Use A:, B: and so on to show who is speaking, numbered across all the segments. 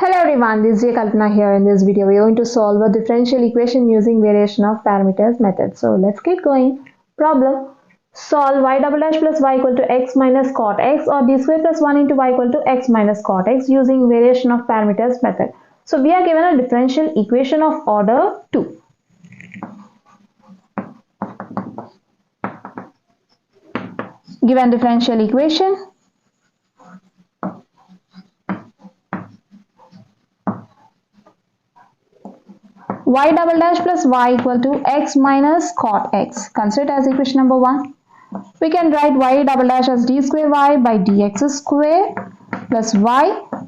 A: Hello everyone, this is Chinnaiah Kalpana here. In this video, we are going to solve a differential equation using variation of parameters method. So let's get going. Problem: solve y double dash plus y equal to x minus cot x or d square plus 1 into y equal to x minus cot x using variation of parameters method. So we are given a differential equation of order 2. Given differential equation, y double dash plus y equal to x minus cot x. Consider it as equation number 1. We can write y double dash as d square y by dx square plus y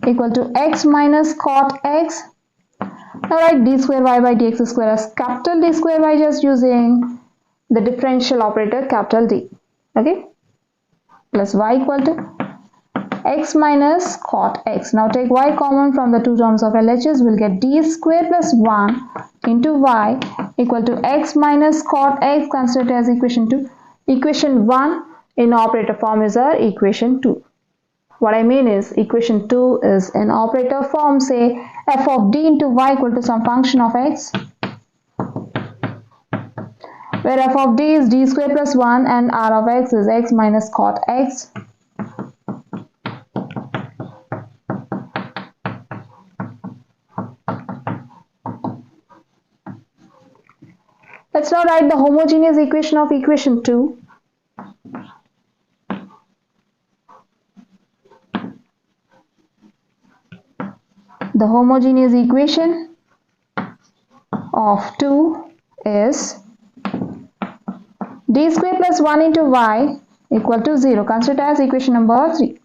A: equal to x minus cot x. Now write d square y by dx square as capital D square y just using the differential operator capital D. Okay, plus y equal to x minus cot x. Now take y common from the two terms of LHS. We'll get d square plus 1 into y equal to x minus cot x. Consider it as equation 2. Equation 1 in operator form is our equation 2. What I mean is equation 2 is in operator form. Say f of d into y equal to some function of x, where f of d is d square plus 1 and r of x is x minus cot x. Let's now write the homogeneous equation of equation 2. The homogeneous equation of 2 is d square plus 1 into y equal to 0. Consider as equation number 3.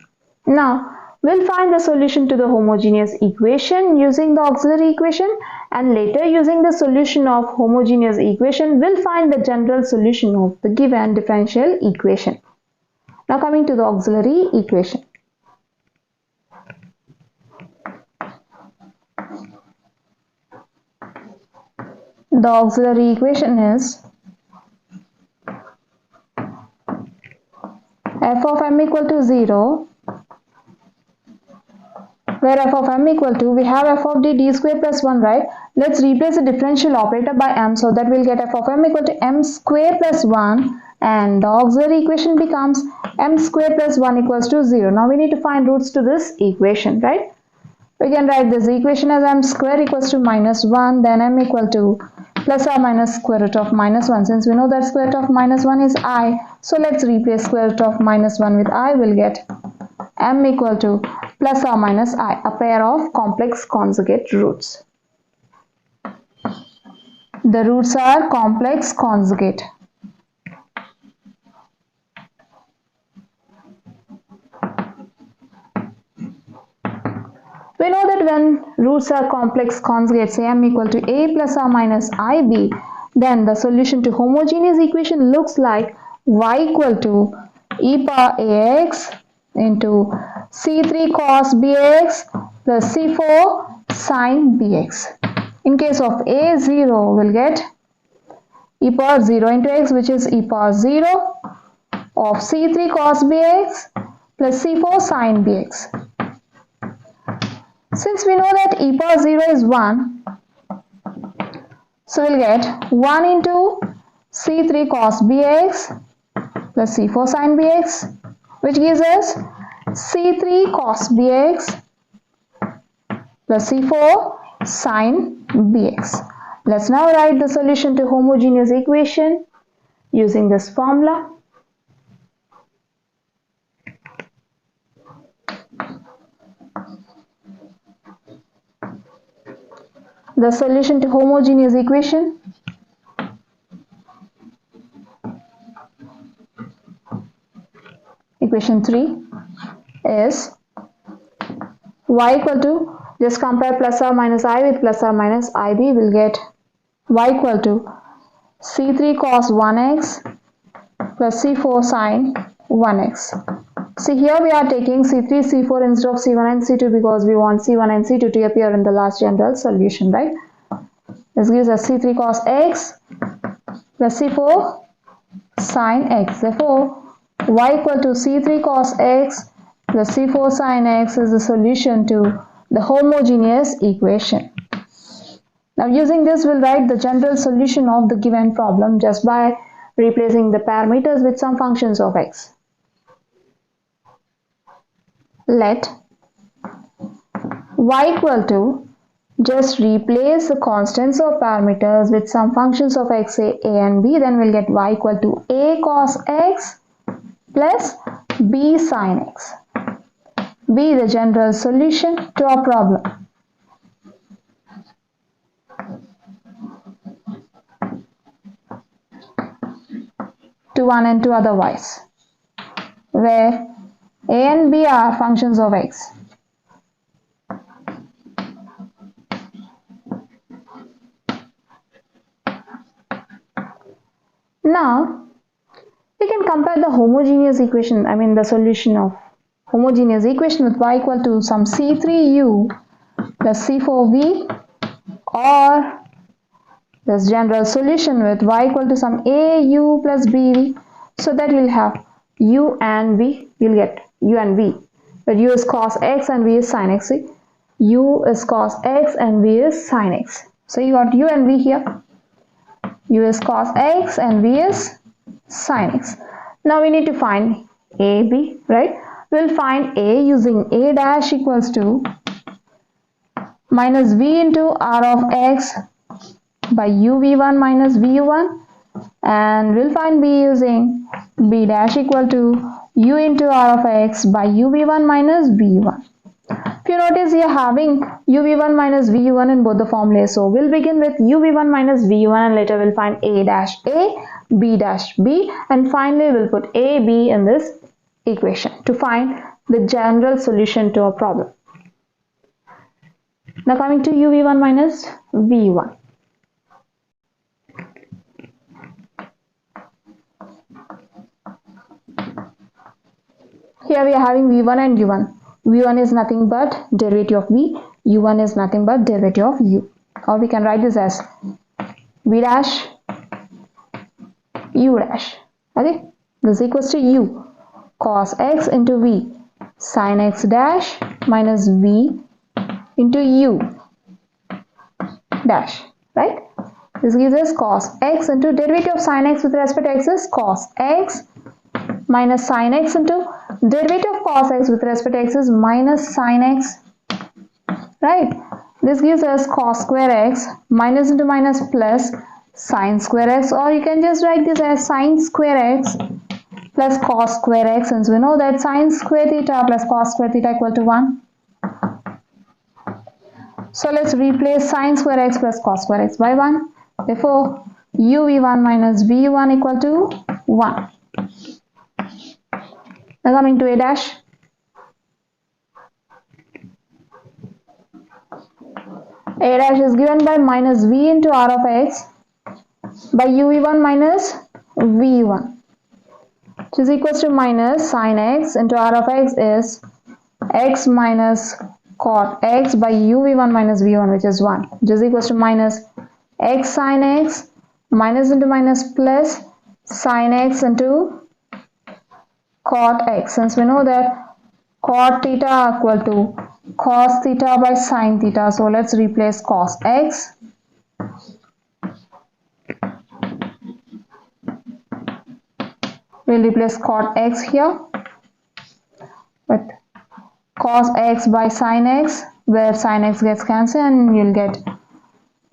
A: Now, we'll find the solution to the homogeneous equation using the auxiliary equation, and later using the solution of homogeneous equation we'll find the general solution of the given differential equation. Now coming to the auxiliary equation. The auxiliary equation is f of m equal to 0, where f of m equal to, we have f of d square plus 1, right? Let's replace the differential operator by m, so that we'll get f of m equal to m square plus 1, and the auxiliary equation becomes m square plus 1 equals to 0. Now we need to find roots to this equation, right? We can write this equation as m square equals to minus 1, then m equal to plus or minus square root of minus 1. Since we know that square root of minus 1 is I, so let's replace square root of minus 1 with I. We'll get m equal to plus or minus I, a pair of complex conjugate roots. The roots are complex conjugate. We know that when roots are complex conjugate, say m equal to a plus or minus ib, then the solution to homogeneous equation looks like y equal to e power ax into c3 cos bx plus c4 sin bx. In case of a 0, we'll get e power 0 into x, which is e power 0 of c3 cos bx plus c4 sin bx. Since we know that e power 0 is 1, so we'll get 1 into c3 cos bx plus c4 sin bx, which gives us c3 cos bx plus c4 sin bx. Let's now write the solution to homogeneous equation using this formula. The solution to homogeneous equation equation 3 is y equal to, just compare plus or minus I with plus or minus ib, will get y equal to c3 cos 1x plus c4 sin 1x. See, here we are taking c3, c4 instead of c1 and c2 because we want c1 and c2 to appear in the last general solution, right? This gives us c3 cos x plus c4 sin x. Therefore, y equal to c3 cos x plus c4 sin x is the solution to the homogeneous equation. Now using this, we'll write the general solution of the given problem just by replacing the parameters with some functions of x. Let y equal to, just replace the constants or parameters with some functions of x, say a and b, then we'll get y equal to a cos x plus b sin x. B the general solution to our problem. To one and to otherwise, where a and b are functions of x. Now we can compare the homogeneous equation, the solution of homogeneous equation with y equal to some c3u plus c4v, or this general solution with y equal to some au plus bv, so that you'll have u and v, you'll get u and v, but u is cos x and v is sin x. See? U is cos x and v is sin x. So you got u and v here. U is cos x and v is sin x. Now we need to find a, b, right? We'll find a using a dash equals to minus v into r of x by uv1 minus vu1, and we'll find b using b dash equal to u into r of x by uv1 minus vu1. If you notice, we are having uv1 minus vu1 in both the formulas, so we'll begin with uv1 minus vu1 and later we'll find a dash a, b dash b, and finally we'll put a, b in this equation to find the general solution to a problem. Now coming to uv1 minus v1. Here we are having v1 and u1. v1 is nothing but derivative of v, u1 is nothing but derivative of u. Or we can write this as v dash u dash. Okay, this equals to u cos x into v sin x dash minus v into u dash, right? This gives us cos x into derivative of sin x with respect to x is cos x minus sin x into derivative of cos x with respect to x is minus sin x, right? This gives us cos square x minus into minus plus sin square x, or you can just write this as sin square x plus cos square x, since we know that sin square theta plus cos square theta equal to 1. So let's replace sin square x plus cos square x by 1. Therefore, uv1 minus v1 equal to 1. Now coming to a dash. A dash is given by minus v into r of x by uv1 minus v1, which is equals to minus sin x into r of x is x minus cot x by uv1 minus v1, which is 1, which is equals to minus x sin x minus into minus plus sin x into cot x, since we know that cot theta equal to cos theta by sin theta. So let's replace cos x we'll replace cot x here with cos x by sin x, where sin x gets cancelled and you'll get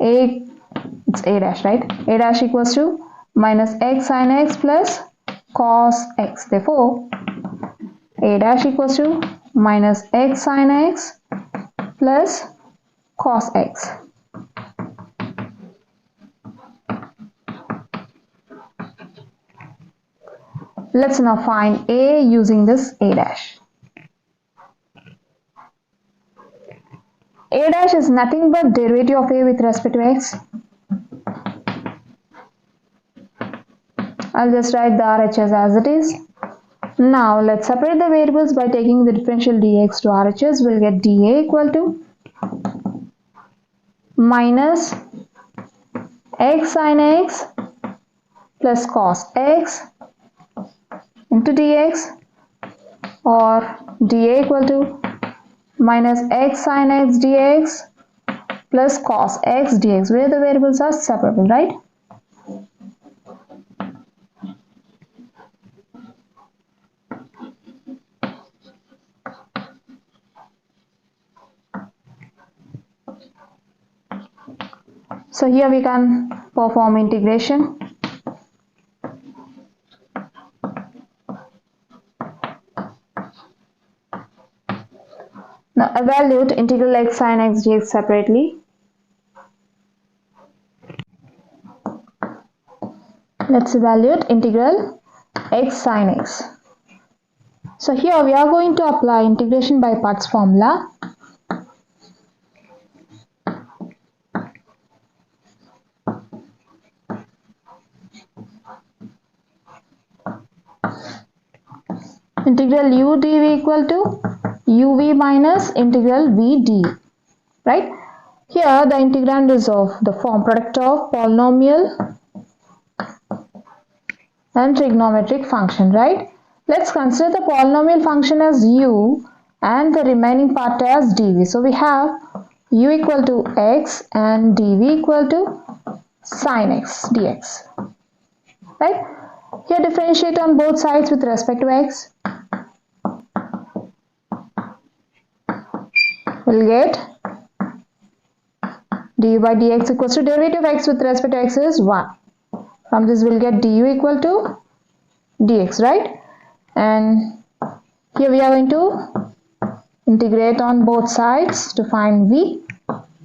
A: a, it's a dash, right? A dash equals to minus x sin x plus cos x. Therefore, a dash equals to minus x sin x plus cos x. Let's now find a using this a dash. A dash is nothing but derivative of a with respect to x. I'll just write the RHS as it is. Now let's separate the variables by taking the differential dx to RHS. We'll get dA equal to minus x sin x plus cos x into dx, or dA equal to minus x sin x dx plus cos x dx, where the variables are separable, right? So here we can perform integration. Now evaluate integral x sin x dx separately. Let's evaluate integral x sin x. So here we are going to apply integration by parts formula. Integral u dv equal to uv minus integral v dv, right? Here the integrand is of the form product of polynomial and trigonometric function, right? Let's consider the polynomial function as u and the remaining part as dv. So we have u equal to x and dv equal to sin x dx, right? Here differentiate on both sides with respect to x. We'll get du by dx equals to derivative of x with respect to x is 1. From this we'll get du equal to dx, right? And here we are going to integrate on both sides to find v.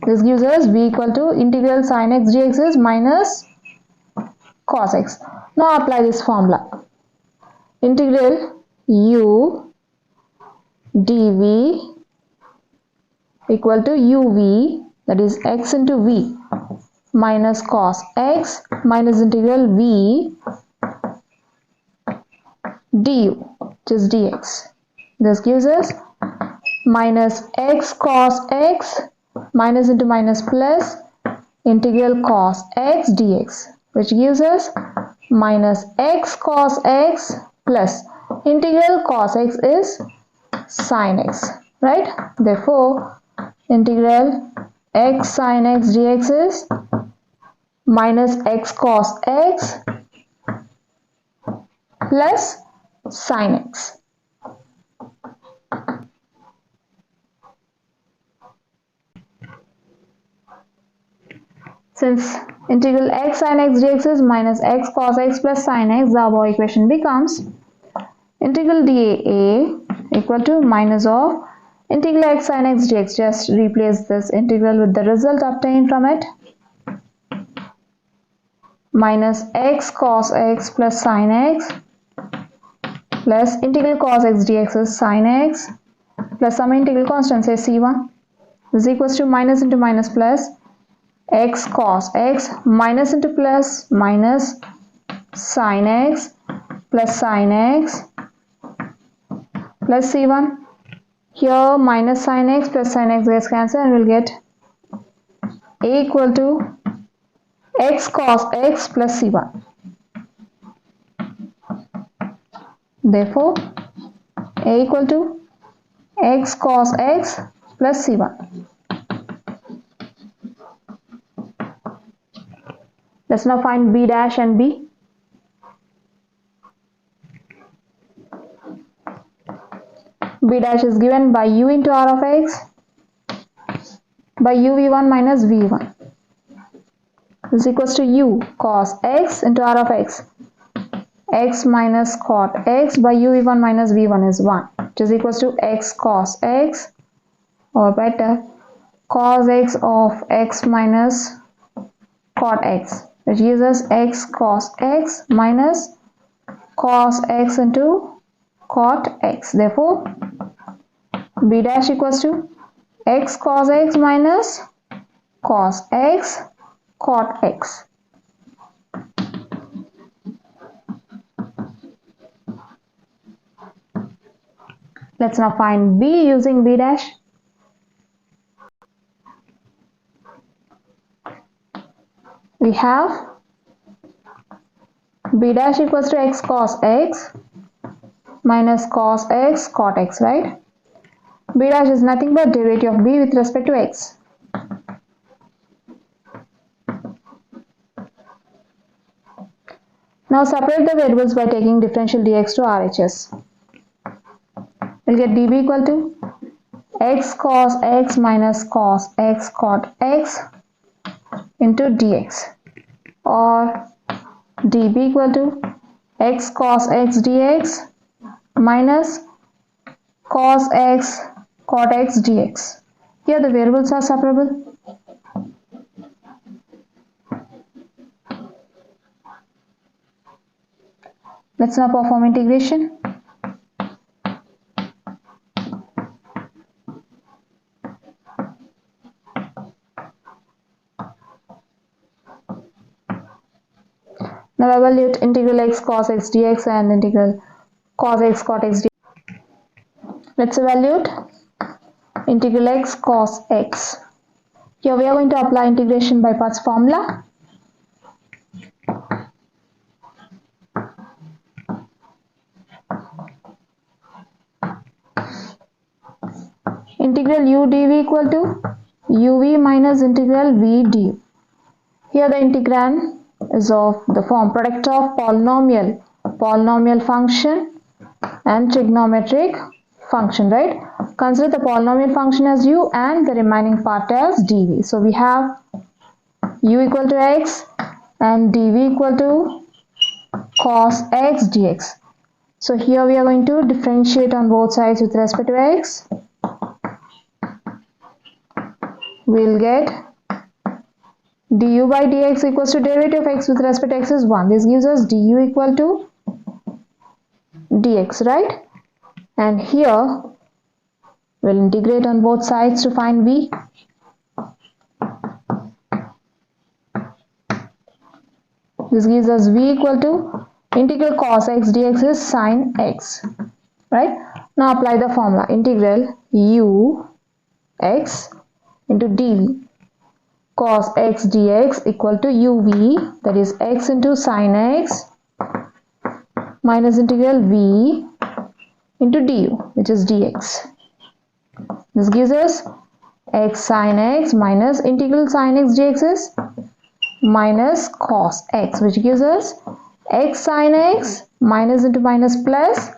A: This gives us v equal to integral sin x dx is minus cos x. Now apply this formula. Integral u dv equal to uv, that is x into v, minus cos x minus integral v du, which is dx. This gives us minus x cos x minus into minus plus integral cos x dx, which gives us minus x cos x plus integral cos x is sin x, right? Therefore integral x sin x dx is minus x cos x plus sin x. Since integral x sin x dx is minus x cos x plus sin x, the above equation becomes integral dA equal to minus of integral x sin x dx. Just replace this integral with the result obtained from it. Minus x cos x plus sin x plus integral cos x dx is sin x plus some integral constant, say c1. This equals to minus into minus plus x cos x minus into plus minus sin x plus sin x plus c1. Here minus sin x plus sin x gets cancelled and we'll get a equal to x cos x plus c1. Therefore a equal to x cos x plus c1. Let's now find b dash and b. B dash is given by u into r of x by uv1 minus v1. This equals to u cos x into r of x. X minus cot x by uv1 minus v1 is 1, which is equals to x cos x, or better cos x of x minus cot x, which gives us x cos x minus cos x into cot x. Therefore b dash equals to x cos x minus cos x cot x. Let's now find b using b dash. We have b dash equals to x cos x minus cos x cot x, right? b dash is nothing but derivative of b with respect to x. Now separate the variables by taking differential dx to RHS. We'll get db equal to x cos x minus cos x cot x into dx, or db equal to x cos x dx minus cos x cot x dx. Here the variables are separable. Let's now perform integration. Now evaluate integral x cos x dx and integral cos x cot x dx. Let's evaluate integral x cos x. Here we are going to apply integration by parts formula. Integral u dv equal to uv minus integral v du. Here the integrand is of the form product of polynomial function and trigonometric function, right? Consider the polynomial function as u and the remaining part as dv. So we have u equal to x and dv equal to cos x dx. So here we are going to differentiate on both sides with respect to x. We'll get du by dx equals to derivative of x with respect to x is 1. This gives us du equal to dx, right? And here we'll integrate on both sides to find v. This gives us v equal to integral cos x dx is sin x, right? Now apply the formula integral u x into dv cos x dx equal to uv, that is x into sin x minus integral v into du, which is dx. This gives us x sin x minus integral sin x dx is minus cos x, which gives us x sin x minus into minus plus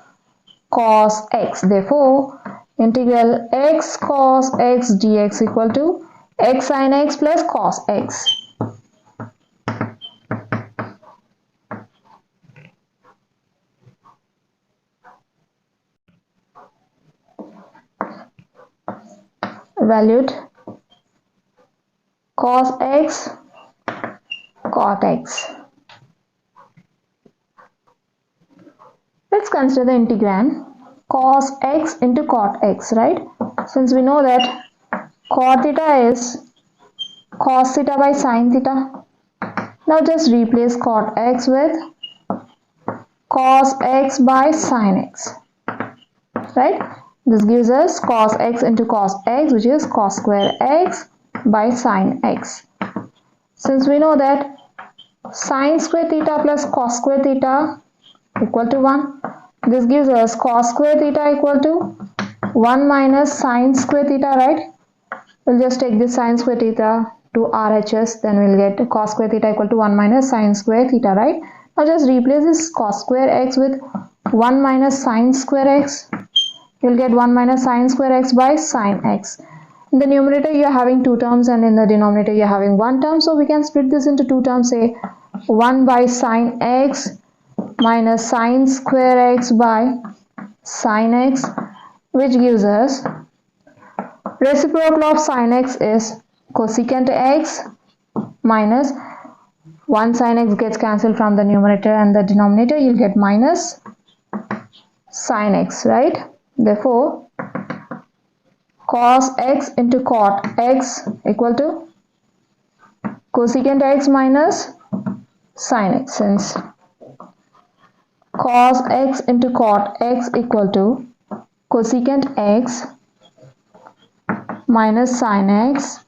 A: cos x. Therefore, integral x cos x dx equal to x sin x plus cos x. Evaluate cos x cot x. Let's consider the integrand cos x into cot x, right? Since we know that cot theta is cos theta by sin theta. Now just replace cot x with cos x by sin x, right? This gives us cos x into cos x, which is cos square x by sin x. Since we know that sin square theta plus cos square theta equal to 1, this gives us cos square theta equal to 1 minus sin square theta, right? We'll just take this sin square theta to RHS, then we'll get cos square theta equal to 1 minus sin square theta, right? Now just replace this cos square x with 1 minus sin square x. You'll get 1 minus sin square x by sin x. In the numerator you are having 2 terms and in the denominator you are having 1 term. So we can split this into 2 terms, say 1 by sin x minus sin square x by sin x, which gives us reciprocal of sin x is cosecant x minus 1 sin x gets cancelled from the numerator and the denominator, you'll get minus sin x, right? Therefore, cos x into cot x equal to cosecant x minus sin x. Since cos x into cot x equal to cosecant x minus sin x,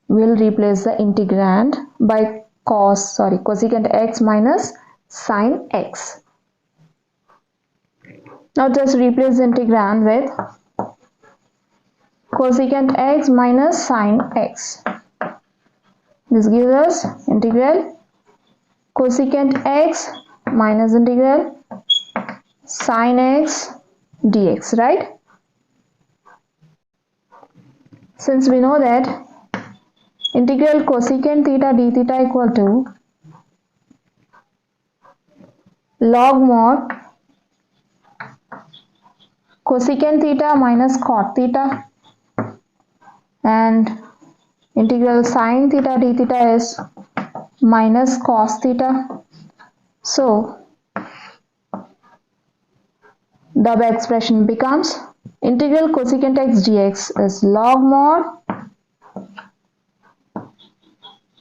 A: we'll replace the integrand by cosecant x minus sin x. Now just replace the integrand with cosecant x minus sin x. This gives us integral cosecant x minus integral sin x dx, right? Since we know that integral cosecant theta d theta equal to log mod cosecant theta minus cot theta, and integral sin theta d theta is minus cos theta. So the expression becomes integral cosecant x dx is log mod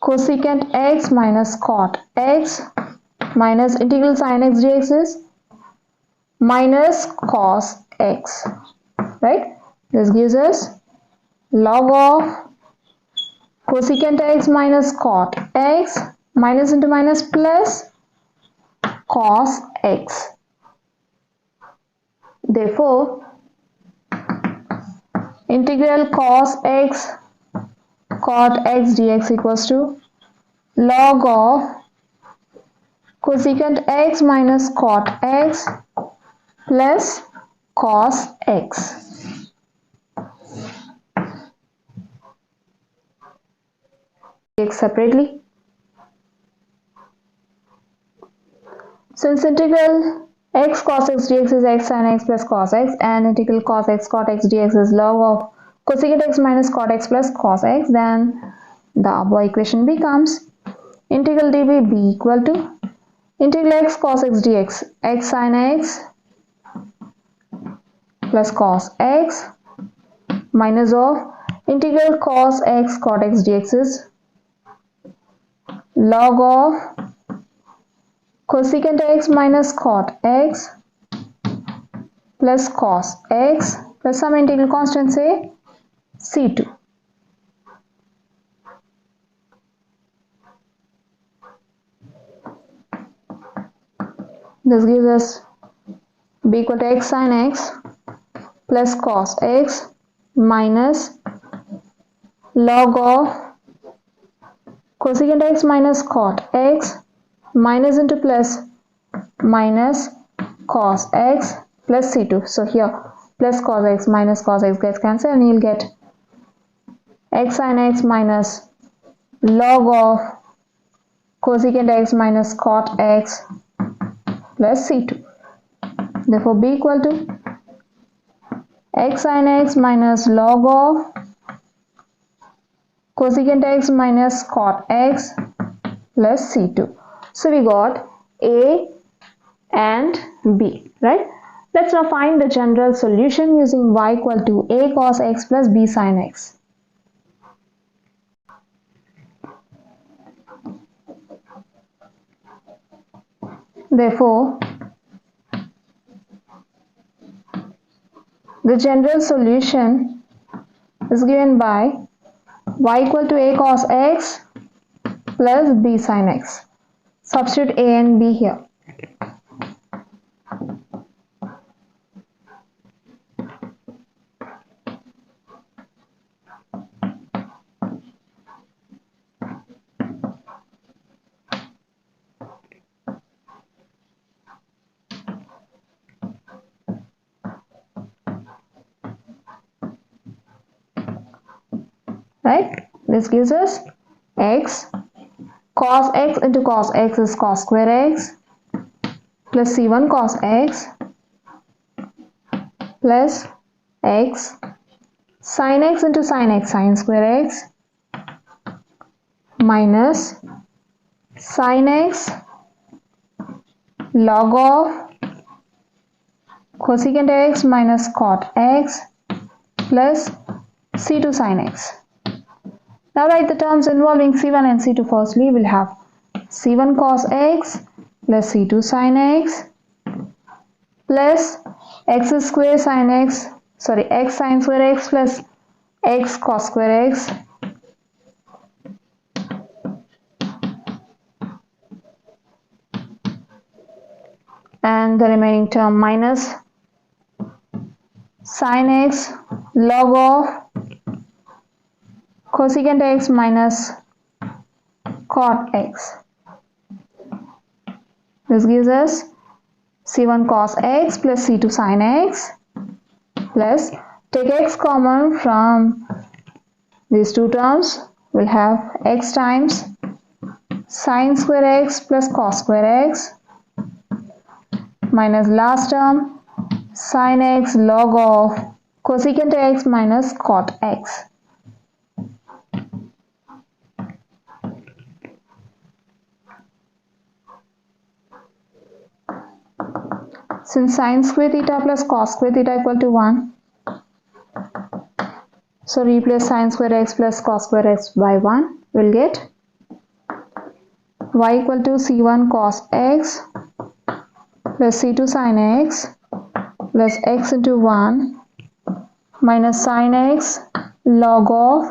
A: cosecant x minus cot x minus integral sin x dx is minus cos x, right? This gives us log of cosecant x minus cot x minus into minus plus cos x. Therefore, integral cos x cot x dx equals to log of cosecant x minus cot x plus cos x. Separately, since integral x cos x dx is x sin x plus cos x, and integral cos x cot x dx is log of cosecant x minus cot x plus cos x, then the above equation becomes integral dv b equal to integral x cos x dx x sin x plus cos x minus of integral cos x cot x dx is log of cosecant x minus cot x plus cos x plus some integral constant, say c2. This gives us b equal to x sin x plus cos x minus log of cosecant x minus cot x minus into plus minus cos x plus c2. So here plus cos x minus cos x gets cancelled, and you'll get x sin x minus log of cosecant x minus cot x plus c2. Therefore b equal to x sin x minus log of cosecant x minus cot x plus c2. So we got a and b, right? Let's now find the general solution using y equal to a cos x plus b sin x. Therefore, the general solution is given by y equal to a cos x plus b sin x. Substitute a and b here. Right? This gives us x cos x into cos x is cos square x plus c1 cos x plus x sin x into sin x sin square x minus sin x log of cosecant x minus cot x plus c2 sin x. Now write the terms involving c1 and c2 firstly. We'll have c1 cos x plus c2 sin x plus x square sin x, x sin square x plus x cos square x and the remaining term minus sin x log of cosecant x minus cot x. This gives us c1 cos x plus c2 sin x plus, take x common from these two terms, we'll have x times sin square x plus cos square x minus last term sin x log of cosecant x minus cot x. Since sin square theta plus cos square theta equal to 1, so replace sin square x plus cos square x by 1, we'll get y equal to c1 cos x plus c2 sin x plus x into 1 minus sin x log of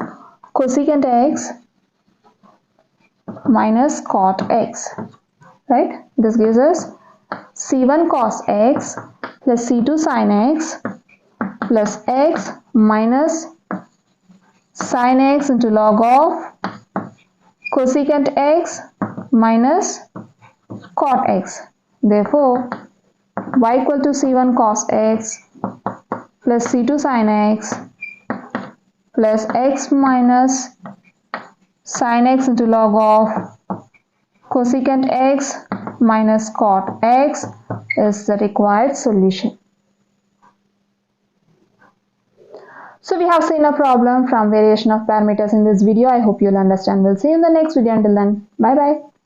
A: cosecant x minus cot x, right? This gives us c1 cos x plus c2 sin x plus x minus sin x into log of cosecant x minus cot x. Therefore, y equal to c1 cos x plus c2 sin x plus x minus sin x into log of cosecant x minus cot x is the required solution. So we have seen a problem from variation of parameters in this video. I hope you'll understand. We'll see you in the next video. Until then, bye bye.